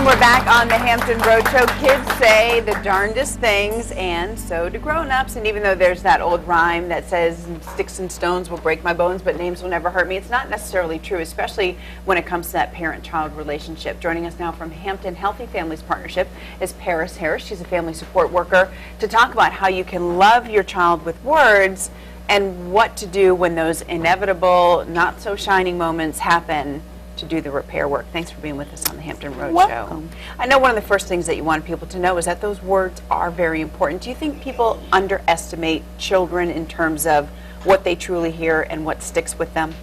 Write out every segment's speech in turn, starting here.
And we're back on the Hampton Road Show. Kids say the darndest things, and so do grown-ups. And even though there's that old rhyme that says, sticks and stones will break my bones, but names will never hurt me, it's not necessarily true, especially when it comes to that parent-child relationship. Joining us now from Hampton Healthy Families Partnership is Paris Harris. She's a family support worker to talk about how you can love your child with words and what to do when those inevitable, not-so-shining moments happen to do the repair work. Thanks for being with us on the Hampton Road Show. I know one of the first things that you want people to know is that those words are very important. Do you think people underestimate children in terms of what they truly hear and what sticks with them?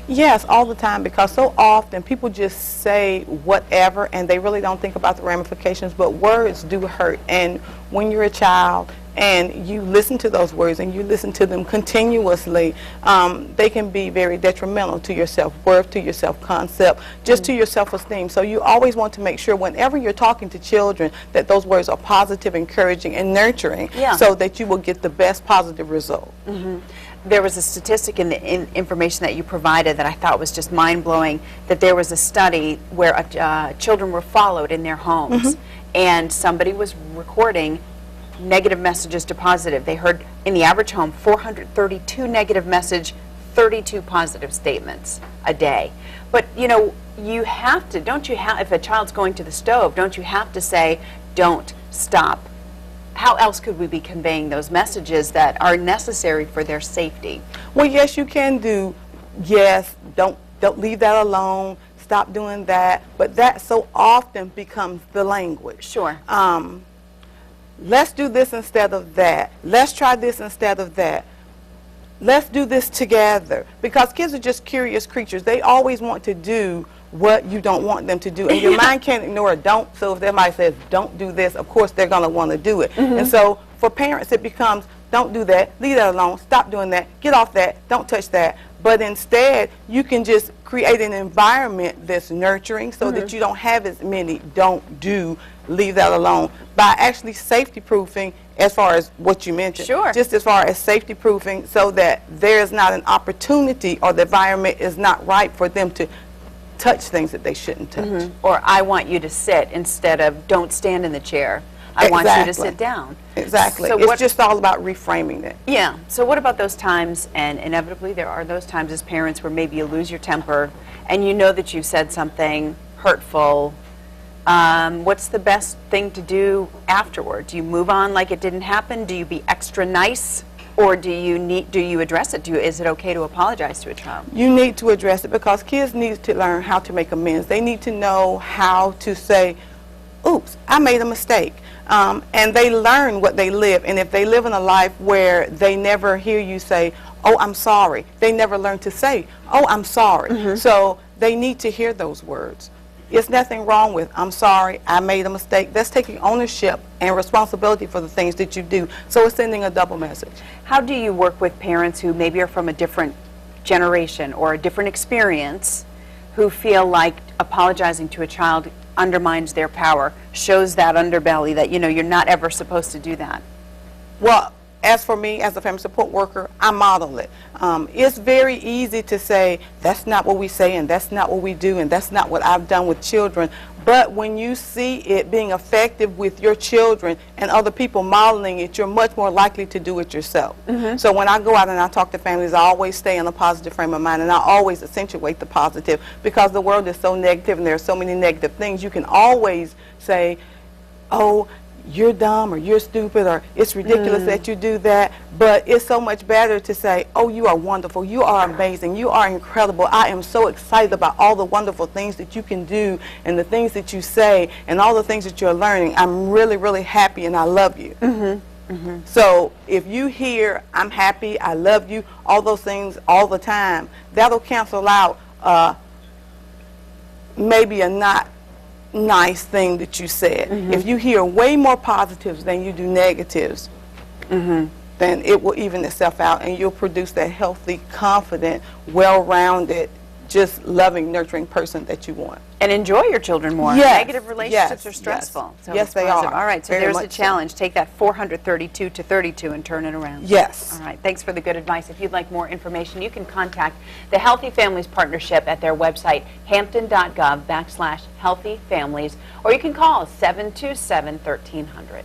Yes, all the time, because so often people just say whatever and they really don't think about the ramifications, but words do hurt. And when you're a child and you listen to those words and you listen to them continuously, they can be very detrimental to your self-worth, to your self-concept, just to your self-esteem. So you always want to make sure whenever you're talking to children that those words are positive, encouraging, and nurturing, so that you will get the best positive result. There was a statistic in the information that you provided that I thought was just mind-blowing, that there was a study where children were followed in their homes, and somebody was recording negative messages to positive. They heard in the average home 432 negative message, 32 positive statements a day. But you know, you have to, don't you have, if a child's going to the stove, don't you have to say, don't stop? How else could we be conveying those messages that are necessary for their safety? Well, yes, you can do, yes, don't leave that alone, stop doing that, but that so often becomes the language. Sure. Let's do this instead of that. Let's try this instead of that. Let's do this together. Because kids are just curious creatures. They always want to do what you don't want them to do. And your mind can't ignore a don't. So if somebody says, don't do this, of course they're going to want to do it. And so for parents, it becomes, don't do that, leave that alone, stop doing that, get off that, don't touch that. But instead, you can just create an environment that's nurturing so that you don't have as many don't do, leave that alone, by actually safety proofing as far as what you mentioned. Sure. Just as far as safety proofing so that there is not an opportunity or the environment is not right for them to touch things that they shouldn't touch. Or I want you to sit instead of don't stand in the chair. I want you to sit down. Exactly. So it's just all about reframing it. Yeah. So what about those times, and inevitably there are those times as parents where maybe you lose your temper and you know that you said something hurtful. What's the best thing to do afterward? Do you move on like it didn't happen? Do you be extra nice? Or do you address it? Is it okay to apologize to a child? You need to address it because kids need to learn how to make amends. They need to know how to say, oops, I made a mistake. And they learn what they live. And if they live in a life where they never hear you say, oh, I'm sorry, they never learn to say, oh, I'm sorry. So they need to hear those words. It's nothing wrong with, I'm sorry, I made a mistake. That's taking ownership and responsibility for the things that you do. So it's sending a double message. How do you work with parents who maybe are from a different generation or a different experience, who feel like apologizing to a child undermines their power, shows that underbelly that, you know, you're not ever supposed to do that? Well, as for me, as a family support worker, I model it. It's very easy to say, that's not what we say, and that's not what we do, and that's not what I've done with children. But when you see it being effective with your children and other people modeling it, you're much more likely to do it yourself. So when I go out and I talk to families, I always stay in a positive frame of mind, and I always accentuate the positive, because the world is so negative and there are so many negative things. You can always say, oh, you're dumb, or you're stupid, or it's ridiculous that you do that. But it's so much better to say, oh, you are wonderful, you are amazing, you are incredible, I am so excited about all the wonderful things that you can do and the things that you say and all the things that you're learning. I'm really, really happy and I love you. So if you hear, I'm happy, I love you, all those things all the time, that'll cancel out maybe a not nice thing that you said. If you hear way more positives than you do negatives, then it will even itself out, and you'll produce that healthy, confident, well-rounded, just loving, nurturing person that you want. And enjoy your children more. Yes, Negative relationships yes, are stressful. yes. So Yes, it's they positive. are. All right, so Very there's the much so. challenge. Take that 432 to 32 and turn it around. Yes. All right, thanks for the good advice. If you'd like more information, you can contact the Healthy Families Partnership at their website, hampton.gov/healthyfamilies, or you can call 727-1300.